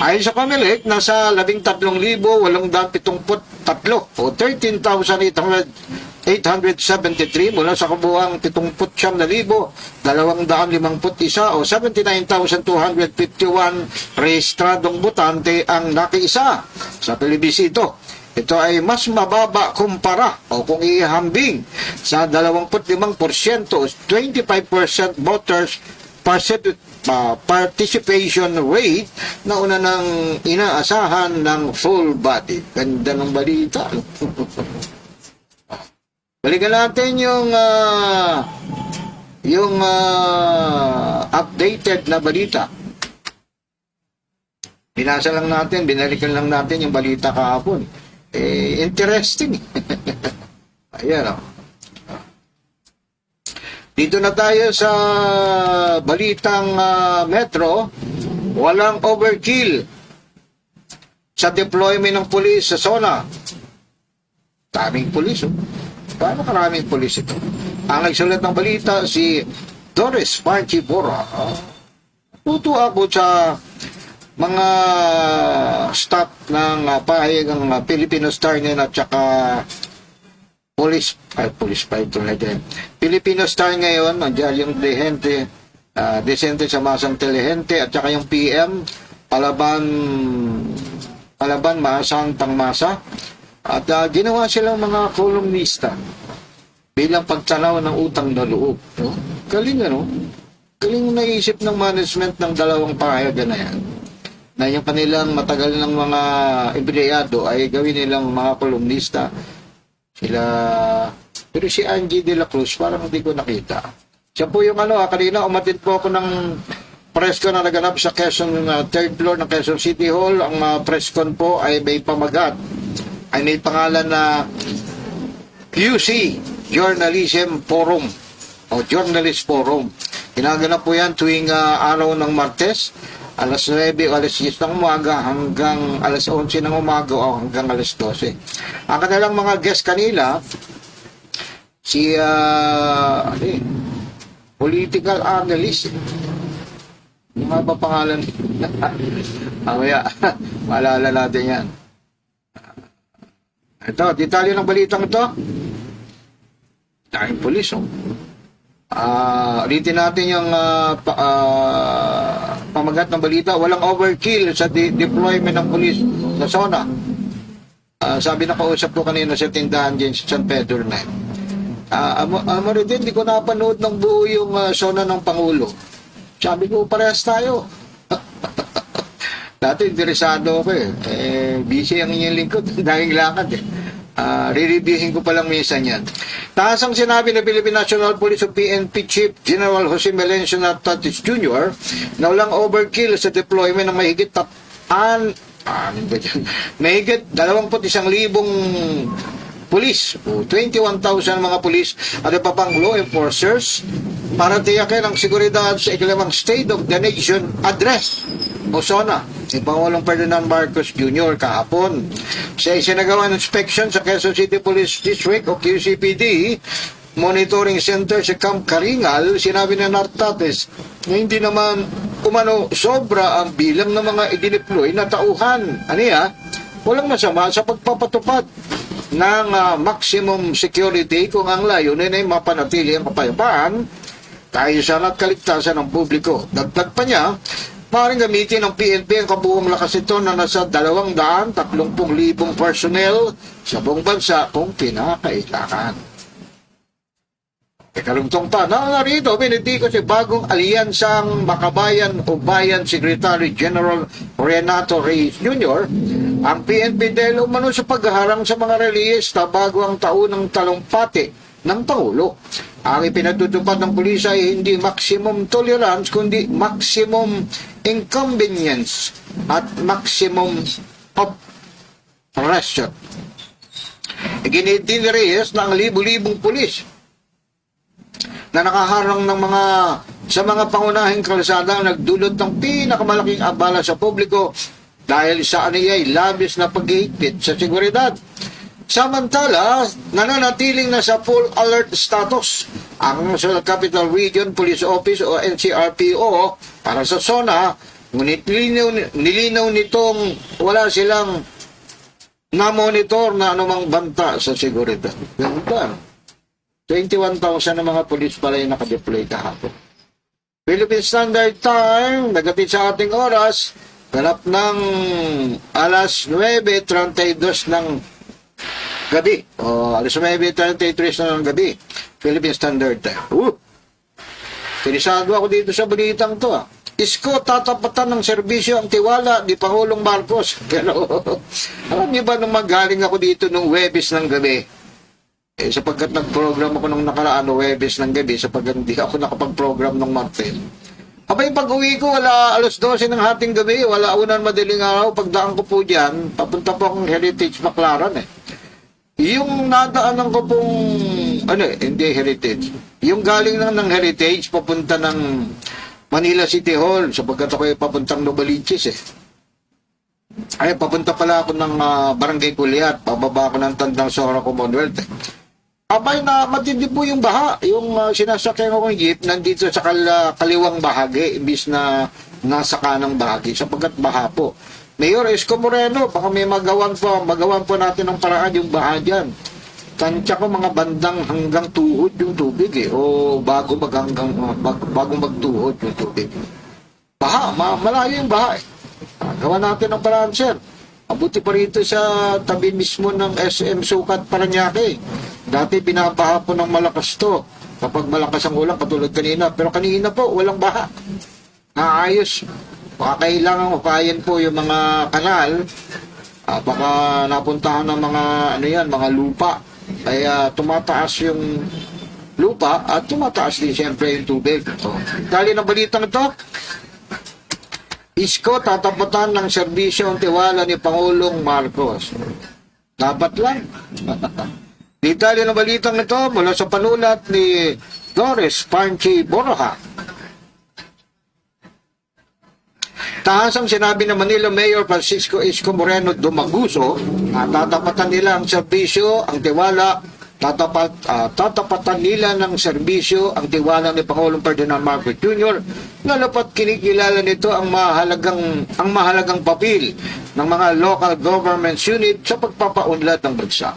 Ayon sa COMELEC, nasa 13,873 o 13,873 mula sa kabuuang 79,251 o 79,251 rehistradong botante ang nakiisa sa plebisito. Ito ay mas mababa kumpara o kung ihambing sa 25% o 25% voters participation rate na una nang inaasahan ng full body. Ganda ng balita. Balikan natin yung updated na balita. Binasa lang natin, binalikan lang natin yung balita kahapon. Interesting. Ayan o. Dito na tayo sa balitang Metro. Walang overkill sa deployment ng pulis sa zona. Daming pulis. Paano karaming pulis ito? Ang nagsulat ng balita si Doris Marchibora. Tutuwa po sa mga staff ng pahayagang Filipino Star ngayon at saka police pa ito na din. Filipino Star ngayon, nandiyan yung Desente sa Masang Telehente at saka yung PM, Palaban Masang Pangmasa. At ginawa silang mga kolumnista bilang pagtanaw ng utang na loob. No? Galing Galing naisip ng management ng dalawang pahayagan na yan. Na yung kanilang matagal ng mga empleyado ay gawin nilang mga kolumnista. Pero si Angie de la Cruz, parang hindi ko nakita. Siya po yung kanina umatid po ako ng press con na naganap sa Quezon, third floor ng Quezon City Hall. Ang press con po ay may pamagat. Ay may pangalan na QC Journalism Forum o Journalist Forum. Ginaganap po yan tuwing araw ng Martes, alas 9 o alas 10 ng umaga hanggang alas 11 ng umaga o hanggang alas 12. Ang kanilang mga guest kanila, si political analyst. Yung nga ba pangalan? Mamaya, maalala natin yan. Ito, detalye ng balitang ito. Tayong pulis, oh. Ulitin natin yung pamagat ng balita. Walang overkill sa deployment ng pulis sa zona. Sabi na kausap ko kanina sa tindahan dyan sa San Pedro na. Din, di ko napanood ng buo yung zona ng Pangulo. Sabi ko, parehas tayo. Dati interesado ako busy ang inyong lingkod. Dahil lakad re-reviewin ko palang minsan yan. Taas ang sinabi ng Philippine National Police o PNP Chief General Jose Melencio Nartatis Jr. na walang overkill sa deployment ng mahigit 21,000 pulis o 21,000 mga pulis at iba pang law enforcers para tiyakin ang seguridad sa ikalawang State of the Nation Address o SONA ni Pangulong Ferdinand Marcos Jr. kahapon. Sa isinagawang inspection sa Quezon City Police District o QCPD Monitoring Center sa Camp Karingal, sinabi ni Nartatis na hindi naman umano sobra ang bilang ng mga idineploy na tauhan. Walang masama sa pagpapatupad ng maximum security kung ang layunin ay mapanatili ang kapayapaan, kaayusan at kaligtasan ng publiko. Dagdag pa niya, maaaring gamitin ng PNP ang kabuong lakas ito na nasa 230,000 personnel sa buong bansa kung kinakailangan. Ikalungtong pa, narito, binitiko si bagong alyansang Makabayan o Bayan Secretary General Renato Reyes Jr. ang PNP dahil umano sa pagharang sa mga reliyista bago ang taon ng talumpati ng Pangulo. Ang ipinatutupad ng pulis ay hindi maximum tolerance kundi maximum inconvenience at maximum oppression. Iginit ni Reyes na ang libu-libong pulis na nakaharang ng sa mga pangunahing kalsada nagdulot ng pinakamalaking abala sa publiko dahil sa aniyay labis na paghihigpit sa seguridad. Samantala, nananatiling na sa full alert status ang National Capital Region Police Office o NCRPO para sa SONA, ngunit nilinaw nitong wala silang na-monitor na anumang banta sa seguridad. Ganda. 21,000 na mga pulis pala yung nakadeploy kahapon. Philippine Standard Time, nagatid sa ating oras, ganap ng alas 9:32 ng gabi. O alas 9:33 na ng gabi. Philippine Standard Time. Pinisado ako dito sa balitang to. Isko, tatapatan ng serbisyo ang tiwala ni Pangulong Marcos. Pero, alam niyo ba nung magaling ako dito nung Huwebes ng gabi? Sapagkat nag-program ako nung nakaraan Huwebes ng gabi, sapagkat hindi ako nakapag-program ng Martes. Abay, pag-uwi ko, wala alas 12 ng hating gabi, wala unan madaling araw, pagdaan ko po dyan, papunta po akong Heritage Baclaran Yung nadaanan ko pong, hindi Heritage. Yung galing ng Heritage, papunta ng Manila City Hall, sapagkat ako papuntang Novaliches papunta pala ako ng Barangay Culiat, pababa ako ng Tandang Sora Commonwealth Abay na matindi po yung baha, yung sinasakyan ko ng jeep nandito sa kaliwang bahagi imbis na nasa kanang bahagi sapagkat baha po. Mayor Isko Moreno, baka may magawan po natin ng paraan yung baha dyan. Tansya ko mga bandang hanggang tuhod yung tubig o bago magtuhod yung tubig. Baha, malayo yung baha Gawa natin ng paraan, sir. Abuti pa rito sa tabi mismo ng SM Sukat Paranaque. Dati binabaha po ng malakas to. Kapag malakas ang ulan, katulad kanina. Pero kanina po, walang baha. Naayos. Baka kailangan upayan po yung mga kanal. Baka napuntahan ng mga lupa. Kaya tumataas yung lupa at tumataas din siyempre yung tubig. Dali ng balitang ito, Isko, tatapatan ng serbisyo ang tiwala ni Pangulong Marcos. Dapat lang. Detalye ng balitang ito mula sa panulat ni Doris Panchi Borja. Tahasang sinabi ng Manila Mayor Francisco Isko Moreno Dumaguso na tatapatan nila ang serbisyo, ang tiwala, tatapatan nila ng serbisyo ang tiwala ni Pangulong Ferdinand Marcos Jr. na dapat kinikilala nito ang mahalagang papel ng mga local government unit sa pagpapaunlad ng bansa.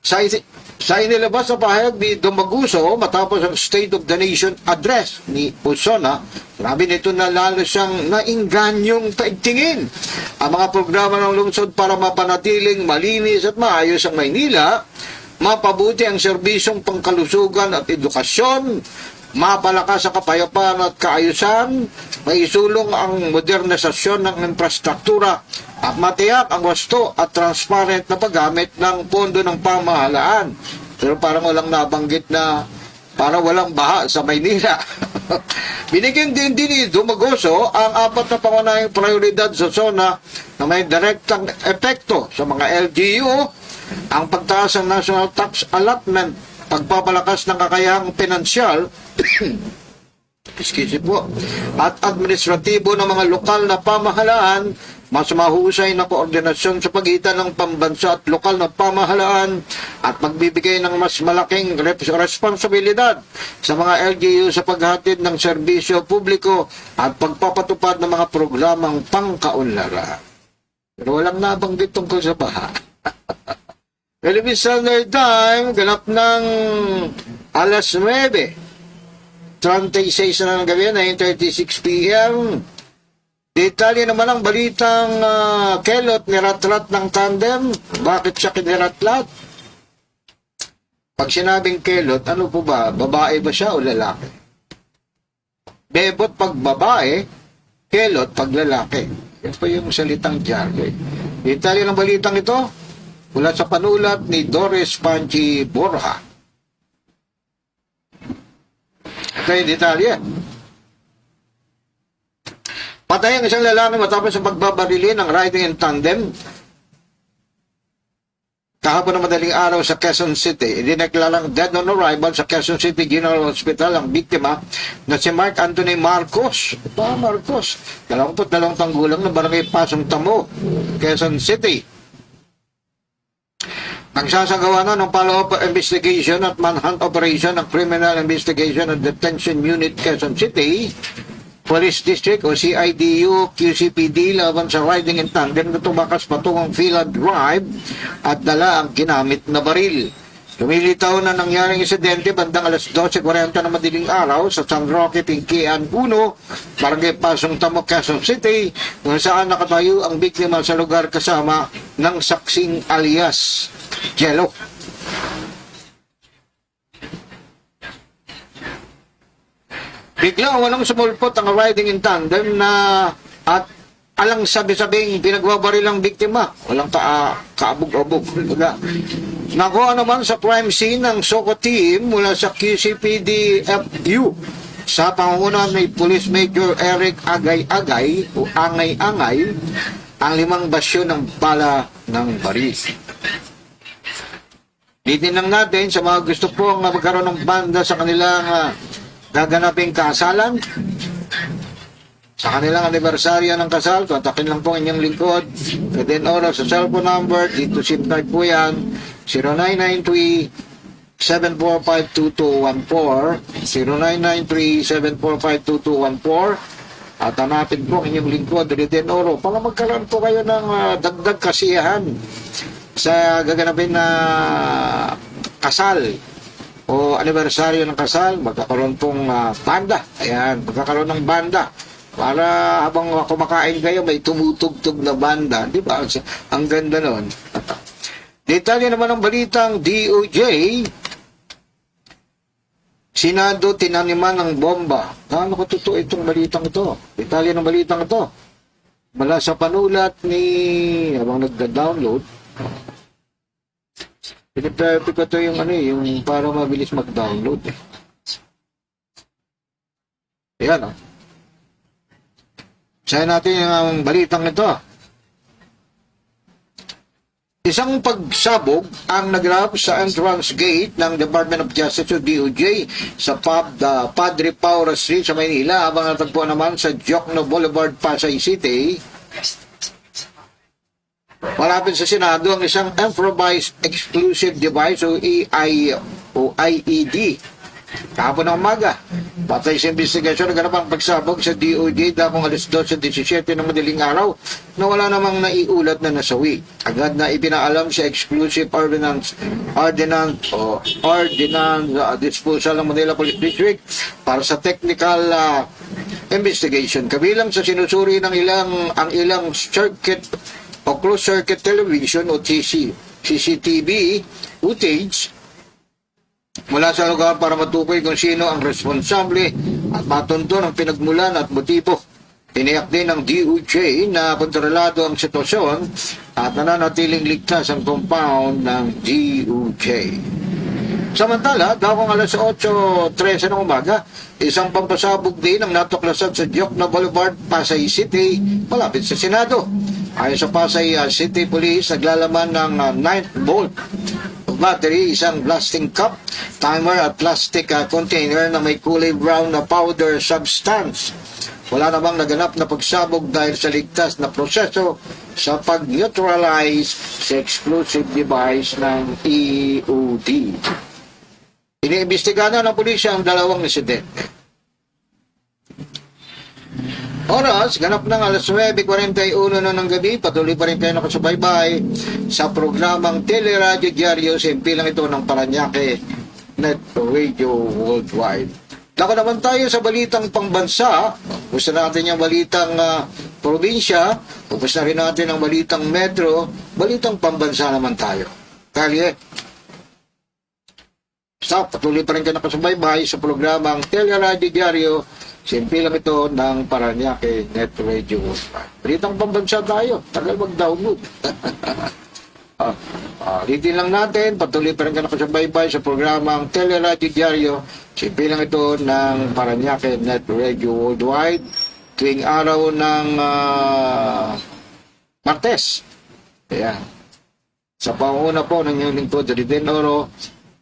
Sa inilabas na pahayag ni Dumaguso matapos ang State of the Nation address ni Osona, sabi nito na lalo siyang naingganyong taigtingin ang mga programa ng lungsod para mapanatiling malinis at maayos ang Maynila, mapabuti ang serbisyong pangkalusugan at edukasyon, mapalakas ang kapayapaan at kaayusan, maisulong ang modernisasyon ng infrastruktura at matiyak ang wasto at transparent na paggamit ng pondo ng pamahalaan. Pero parang walang nabanggit na para walang baha sa Maynila. Binigyan din ni Dumaguso ang 4 na pangunahing prioridad sa zona na may direktang epekto sa mga LGU, ang pagtaas ng national tax allotment, pagpapalakas ng kakayahang pinansyal at administratibo ng mga lokal na pamahalaan, mas mahusay na koordinasyon sa pagitan ng pambansa at lokal na pamahalaan at magbibigay ng mas malaking responsibilidad sa mga LGU sa paghatid ng serbisyo publiko at pagpapatupad ng mga programang pangkaunlaran. Pero walang nabanggit tungkol sa baha. Philippine Standard Time, ganap ng alas 9:36 na ng gabi, 9:36 p.m. Detalye naman ang balitang kelot niratrat ng tandem. Bakit siya kiniratlat? Pag sinabing kelot, ano po ba? Babae ba siya o lalaki? Bebot pag babae, kelot pag lalaki. Yan po yung salitang jargon. Detalye ng balitang ito mula sa panulat ni Doris Panchi Borja. Ito yung detalye. Patay ang isang lalaki matapos ang pagbabarili ng riding in tandem. Kahapon ng madaling araw sa Quezon City, idineklarang dead on arrival sa Quezon City General Hospital ang biktima na si Mark Anthony Marcos. Ito Marcos, 22 tanggulang ng barangay Pasong Tamo, Quezon City. Nagsasagawa na ng follow-up investigation at manhunt operation ng Criminal Investigation and Detention Unit Quezon City Police District o CIDU QCPD laban sa riding in tandem na tumakas patungong Phila Drive at dala ang ginamit na baril. Lumilitaw na nangyaring insidente bandang alas 12:40 ng madaling araw sa San Roque, Pinquian 1, Barangay Pasong Tamo, Quezon City, kung saan nakatayo ang biktima sa lugar kasama ng saksing alias Jello. Biglang walang sumulpot ang riding in tandem na at alang sabi-sabing pinagbabaril ang biktima. Walang kaabog-abog. Nakuha naman sa crime scene ng SOCO team mula sa QCPD-FU sa pangunguna ni Police Major Eric Agay-Agay o Angay-Angay ang 5 basyo ng bala ng baril. Titinang natin sa mga gusto pong magkaroon ng banda sa kanilang gaganaping kasalan. Sa kanilang anibersaryo ng kasal, kontakin lang po inyong lingkod. Within oras sa cellphone number, dito SIM card po yan, 0993-745-2214, 0993-745-2214, at hanapin po inyong lingkod, Riden Oro, para magkaroon po kayo ng dagdag kasiyahan sa gaganapin na kasal o anibersaryo ng kasal. Magkakaroon pong banda. Ayan, magkakaroon ng banda. Para habang kumakain kayo, may tumutugtog na banda. Di ba? Ang ganda nun. Detalye naman ng balitang DOJ. Senado tinaniman ng bomba. Gaano ko totoo itong balitang ito? Detalye ng balitang ito mula sa panulat ni habang nagda-download. Piniperti ko ito yung yung para mabilis mag-download. Ayan, Sayan natin yung balitang ito. Isang pagsabog ang naganap sa entrance gate ng Department of Justice o DOJ sa Padre Paura Street sa Maynila, habang natagpuan naman sa Jokno Boulevard, Pasay City. Malapit sa Senado ang isang improvised explosive device o IED. Kahapon ng umaga, patay sa investigasyon, naganap ang pagsabog sa DOJ dakong alas 12:17 ng madaling araw na wala namang naiulat na nasawi. Agad na ipinaalam sa Exclusive Ordnance Disposal ng Manila Police District para sa technical investigation. Kabilang sa sinusuri ng ilang circuit o closed circuit television o CCTV footage mula sa lugar para matukoy kung sino ang responsable at matunto ng pinagmulan at motibo. Tiniyak din ng DOJ na kontrolado ang sitwasyon at nananatiling ligtas ang compound ng DOJ. Samantala, dakong alas 8:13 ng umaga, isang pampasabog din ang natuklasan sa Jokno Boulevard, Pasay City, malapit sa Senado. Ayon sa Pasay City Police, naglalaman ng 9 volt battery, isang blasting cup, timer at plastic container na may kulay brown na powder substance. Wala namang naganap na pagsabog dahil sa ligtas na proseso sa pag-neutralize sa explosive device ng EOD. Iniimbestigahan ng pulisya ang dalawang insidente. Oras, ganap ng alas 9:41 na ng gabi, patuloy pa rin kayo nakasubaybay sa programang Teleradyo Diario sa impilang ito ng Paranaque Net Radio Worldwide. Dako naman tayo sa balitang pangbansa. Gusto natin yung balitang probinsya, gusto na rin natin ang balitang metro, balitang pambansa naman tayo. Kalye. Patuloy pa rin kayo nakasubaybay sa programang Teleradyo Diario. Simple lang ito ng Paranaque Net Radio. Balitang pambansa tayo. Tagal mag-download. Ulitin lang natin. Patuloy pa rin ka nakasubaybay sa programang Teleradyo Diario. Simple lang ito ng Paranaque Net Radio Worldwide. Tuwing araw ng Martes. Ayan. Sa panguna po ng inyong lingkod, Riden Oro.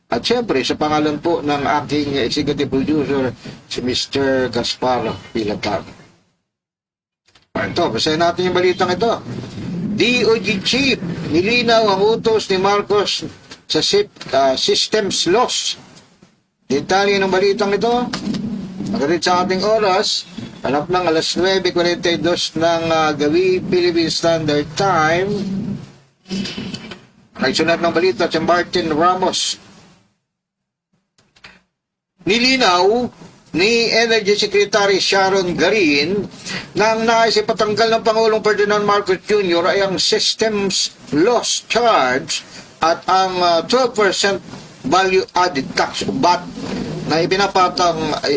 At syempre, sa pangalan po ng aking executive producer, si Mr. Gaspar Pilatar. Ito, basahin natin yung balitang ito. DOJ Chief, nilinaw ang utos ni Marcos sa systems loss. Detalye ng balitang ito, magalit sa ating oras, hanap ng alas 9:42 ng gabi, Philippine Standard Time. Nagsunod ng balita si Martin Ramos. Nilinaw ni Energy Secretary Sharon Garin na ang nais ipatanggal ng Pangulong Ferdinand Marcos Jr. ay ang systems loss charge at ang 12% value added tax o VAT na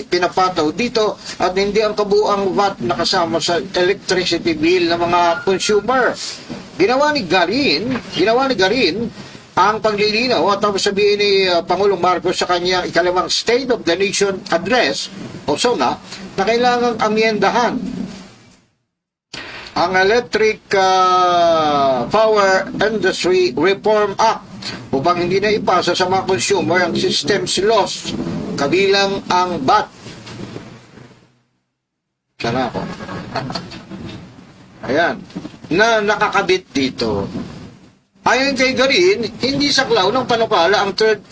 pinapataw dito at hindi ang kabuang VAT na kasama sa electricity bill ng mga consumer. Ginawa ni Garin ang paglilinaw at tapos sabihin ni Pangulong Marcos sa kanyang ikalawang State of the Nation Address o SONA na kailangang amyendahan ang Electric Power Industry Reform Act upang hindi na ipasa sa mga consumer ang systems loss kabilang ang VAT. Sana ako. Ayan. Na nakakabit dito. Ayon kay Garin, hindi saklaw ng panukala ang 12%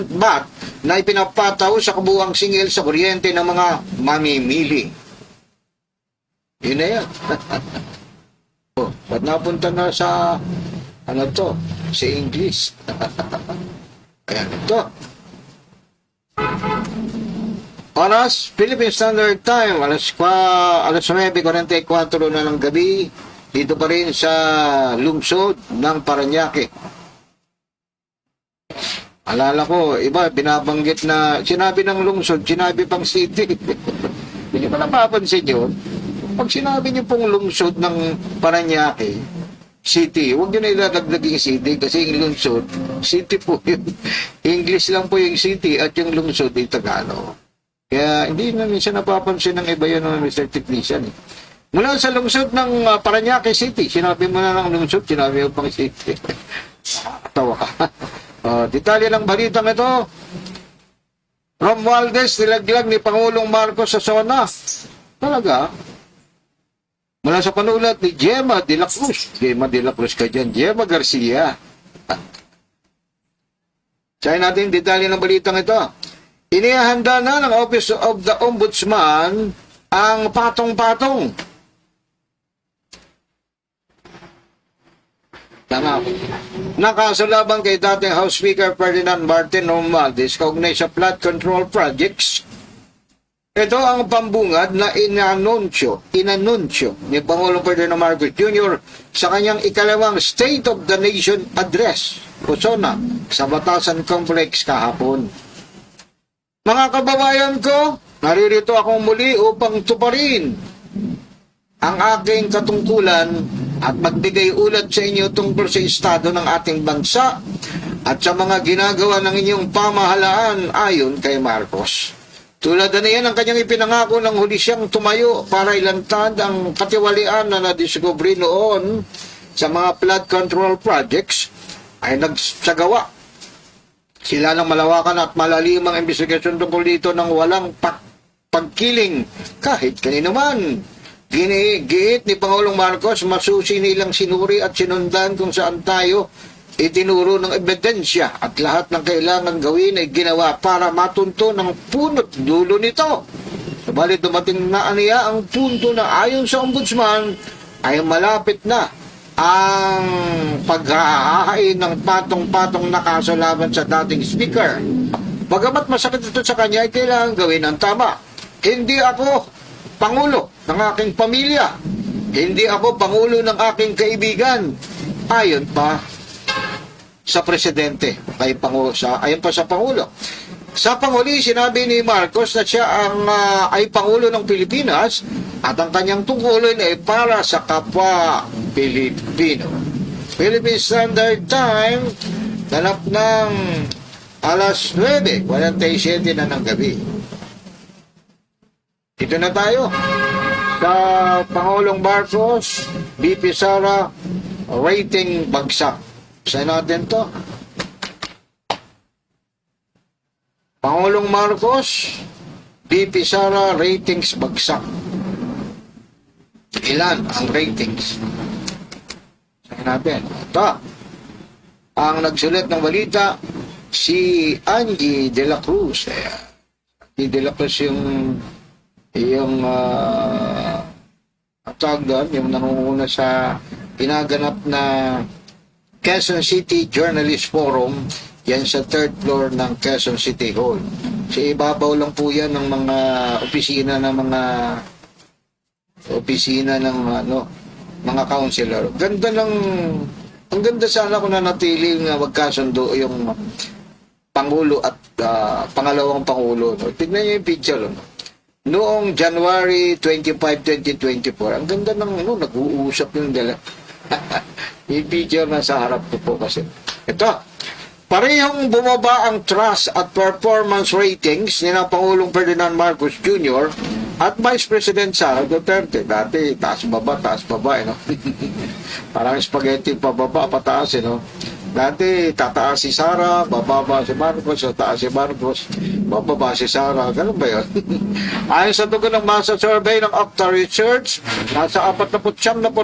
VAT na ipinapataw sa kabuuang singil sa kuryente ng mga mamimili. Yun na yan. Ba't napunta na sa sa English? Ayan, ito. Oras, Philippine Standard Time, alas 9:44 na ng gabi. Dito pa rin sa lungsod ng Paranaque. Alala ko, iba, binabanggit na, sinabi ng lungsod, sinabi pang city. Hindi ko napapansin yun. Pag sinabi niyo pong lungsod ng Paranaque, city, huwag nyo na ilalagdaging city kasi yung lungsod, city po yun. English lang po yung city at yung lungsod ay Tagalog. Kaya hindi na minsan napapansin ng iba yun ng Mr. Technician. Mula sa lungsod ng Parañaque City. Sinabi mo na ng lungsod, sinabi mo pang city. Tawa ka. Detalye ng balitang ito. Romualdez, nilaglag ni Pangulong Marcos sa SONA. Talaga? Mula sa panulat ni Gemma de la Cruz. Gemma de la Cruz ka dyan. Gemma Garcia. Sayin natin detalye ng balitang ito. Inihanda na ng Office of the Ombudsman ang patong-patong. Tama ako. Nakasulabang kay dating House Speaker Ferdinand Martin Romualdez kaugnay sa flood control projects. Ito ang pambungad na inanunsyo ni Pangulong Ferdinand Marcos Jr. sa kanyang ikalawang State of the Nation Address o SONA sa Batasan Complex kahapon. Mga kababayan ko, naririto akong muli upang tuparin ang aking katungkulan at magbigay ulat sa inyo tungkol sa estado ng ating bansa at sa mga ginagawa ng inyong pamahalaan ayon kay Marcos. Tulad na yan ang kanyang ipinangako ng huli siyang tumayo para ilantad ang katiwalian na nadiskubre noon sa mga flood control projects ay nagsagawa sila ng malawakan at malalimang investigasyon tungkol dito ng walang pagkiling kahit kanino man. Ginigiit ni Pangulong Marcos, masusi nilang sinuri at sinundan kung saan tayo itinuro ng ebidensya at lahat ng kailangan gawin ay ginawa para matunto ng punot dulo nito. Subalit dumating na aniya ang punto na ayon sa ombudsman ay malapit na ang paghahain ng patong-patong na kaso laban sa dating speaker. Bagamat masakit ito sa kanya, ay kailangan gawin ang tama. Hindi ako Pangulo ng aking pamilya. Hindi ako Pangulo ng aking kaibigan. Ayon pa sa Presidente. Ayon pa sa Pangulo. Sa Panguli, sinabi ni Marcos na siya ay Pangulo ng Pilipinas at ang kanyang tungkulin ay para sa kapwa Pilipino. Philippine Standard Time, ganap ng alas 9:47 na ng gabi. Ito na tayo sa Pangulong Marcos, BP Sara, rating bagsak. Saan natin to? Pangulong Marcos, BP Sara, ratings bagsak. Ilan ang ratings? Saan natin? Ito. Ang nagsulat ng balita, si Angie de la Cruz. Angie de la Cruz yung tawag doon, yung nangunguna sa pinaganap na Quezon City Journalist Forum, yan sa third floor ng Quezon City Hall. Sa ibabaw lang po yan ng mga opisina ng mga councilor. Ang ganda sana kung nanatiling magkasundo yung Pangulo at pangalawang Pangulo. No? Tignan niyo yung picture. No? Noong January 25, 2024, ang ganda ng nag-uusap yung dala. Yung picture na sa harap ko po kasi. Ito, parehong bumaba ang trust at performance ratings ni na Pangulong Ferdinand Marcos Jr. at Vice President Sara Duterte. Dati, taas-baba, no? Parang spaghetti, pababa, pataas, no? Dati, tataas si Sara, bababa si Marcos, tataas si Marcos, bababa si Sara. Ganun ba yun? Ayon sa tugon ng masa survey ng Octa Research, nasa 49%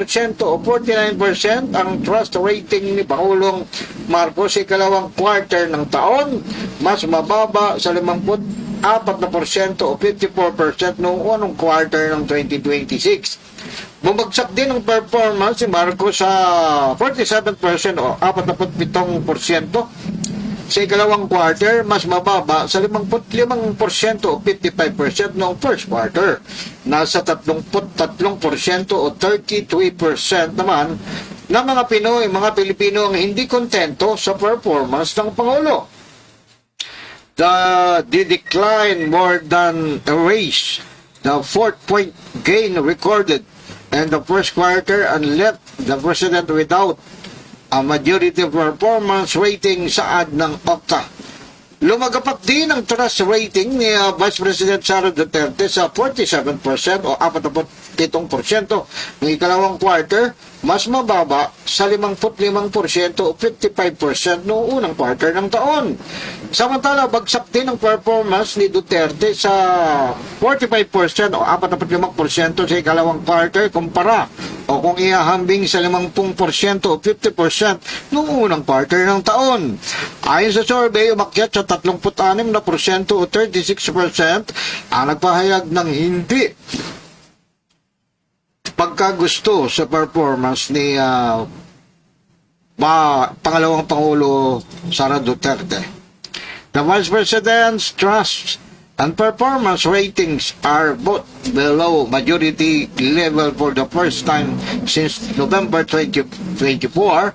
o 49% ang trust rating ni Pangulong Marcos sa ikalawang quarter ng taon, mas mababa sa 54% o 54% noong unang quarter ng 2026. Bumagsak din ang performance ni Marcos sa 47% o 47% sa ikalawang quarter, mas mababa sa 55% o 55% noong first quarter. Nasa 33% o 33% naman ng mga Pinoy, mga Pilipino ang hindi kontento sa performance ng Pangulo. The decline more than erased the 4-point gain recorded in the first quarter and left the President without a majority performance rating saad ng Octa. Lumagapat din ang trust rating ni Vice President Sara Duterte sa 47% o 47% ng ikalawang quarter, mas mababa sa 55% o 55% noong unang quarter ng taon. Samantala, bagsak din ang performance ni Duterte sa 45% o 45% sa ikalawang quarter kumpara o kung ihahambing sa 50% o 50% noong unang quarter ng taon. Ayon sa survey, umakyat sa 36% o 36% ang nagpahayag ng hindi pagkagusto sa performance ni pangalawang Pangulo Sara Duterte. The Vice President's trust and performance ratings are both below majority level for the first time since November 2024,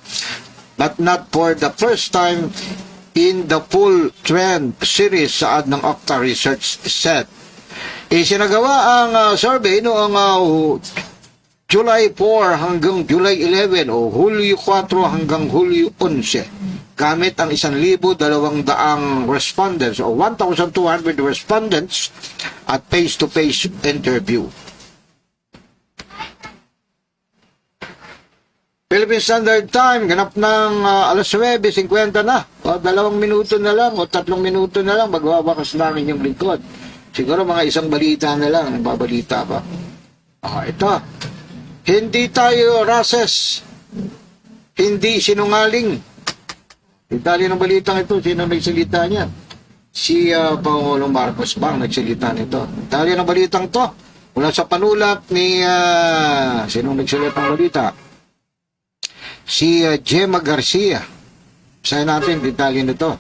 but not for the first time in the full trend series, saad ng Okta Research said. Isinagawa ang survey noong July 4 hanggang July 11 o Hulyo 4 hanggang Hulyo 11 gamit ang 1,200 respondents o 1,200 respondents at face-to-face interview. Philippine Standard Time, ganap ng alas 9:50 na. O 2 minuto na lang o 3 minuto na lang magwawakas namin yung lingkod. Siguro mga isang balita na lang, babalita pa. Ito. Hindi tayo rases. Hindi sinungaling. Itali ng balitang ito, sino nagsalita niya? Si Pangulong Marcos bang nagsalita nito? Itali ng balitang to, mula sa panulat ni, sinong nagsalita ng balita? Si Gemma Garcia. Sabi natin, detalye nito.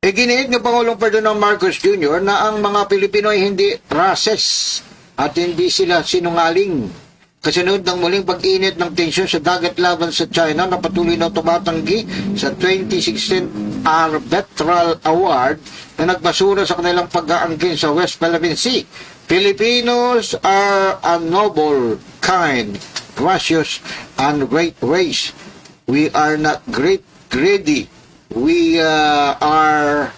Iginiit ni Pangulong Ferdinand Marcos Jr. na ang mga Pilipino ay hindi rases at hindi sila sinungaling. Kasunod ng muling pag-init ng tensyon sa dagat laban sa China na patuloy na tumatanggi sa 2016 Arbitral Award na nagbasura sa kanilang pag-aangkin sa West Philippine Sea. Filipinos are a noble, kind, gracious, and great race. We are not greedy. We are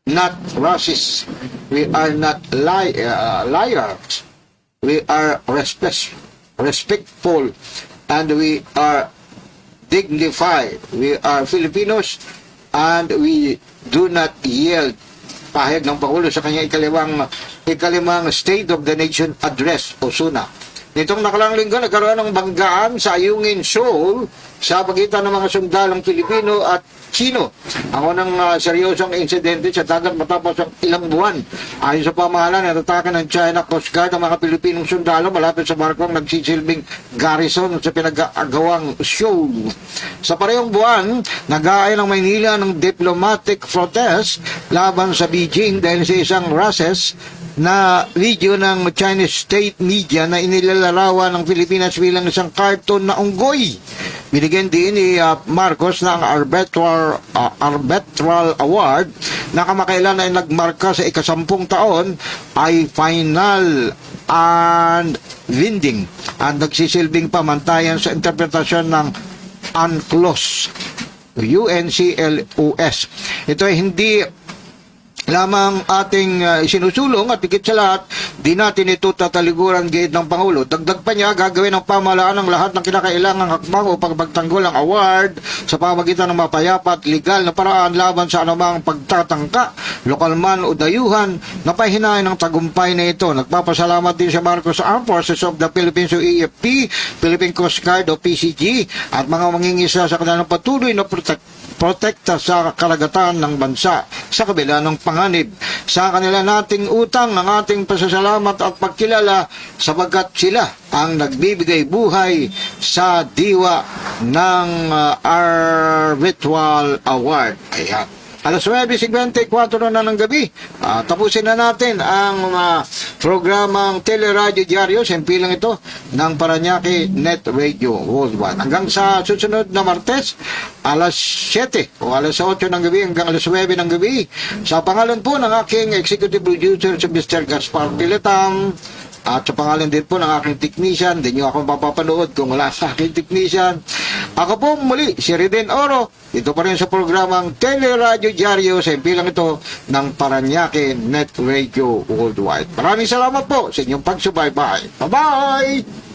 not racist. We are not liars. We are respectful, and we are dignified. We are Filipinos, and we do not yield. Pahayag ng Pangulo sa kanyang ikalimang State of the Nation Address o SUNA. Nitong nakalang linggo, nagkaroon ng banggaan sa Ayungin, Seoul sa pagitan ng mga sundalong Pilipino at Chino. Ang unang seryosong insidente sa dagat matapos ang ilang buwan. Ayon sa pamahalaan, natatakan ng China Coast Guard ang mga Pilipinong sundalo malapit sa barkong nagsisilbing garrison sa pinag-aagawang Seoul. Sa parehong buwan, nag-aay ng Maynila ng diplomatic protest laban sa Beijing dahil sa isang races na video ng Chinese state media na inilalarawan ng Pilipinas bilang isang cartoon na unggoy. Binigyan din ni Marcos na ang Arbitral Award na kamakailan ay nagmarka sa ika-10 taon ay final and winding at nagsisilbing pamantayan sa interpretasyon ng UNCLOS. UNCLOS. Ito ay hindi lamang ating isinusulong at higit sa lahat, di natin ito tataliguran gayud ng Pangulo. Dagdag pa niya, gagawin ng pamahalaan ng lahat ng kinakailangang hakbang upang pagtanggol ang award sa pamagitan ng mapayapa at legal na paraan laban sa anumang pagtatangka, lokal man o dayuhan na pahinain ng tagumpay na ito. Nagpapasalamat din si Marcos sa Armed Forces of the Philippines o AFP, Philippine Coast Guard o PCG at mga mangingisa sa kanilang patuloy na protekta sa karagatan ng bansa sa kabila ng panganib. Sa kanila nating utang ang ating pasasalamat at pagkilala sapagkat sila ang nagbibigay buhay sa diwa ng Arbitral Award. Ayan. Alas 9:54 na ng gabi. Tapusin na natin ang programang Teleradyo Diario, sempilang ito ng Paranaque Net Radio Worldwide. Hanggang sa susunod na Martes, alas 7 o alas 8 ng gabi hanggang alas 9 ng gabi. Sa pangalan po ng aking executive producer si Mr. Gaspar Piletam, at sa pangalan din po ng aking technician, hindi nyo ako mapapanood kung wala sa aking technician. Ako po muli, si Reden Oro. Ito pa rin sa programang Teleradyo Diario sa impilang ito ng Paranaque Net Radio Worldwide. Maraming salamat po sa inyong pagsubaybay. Bye-bye!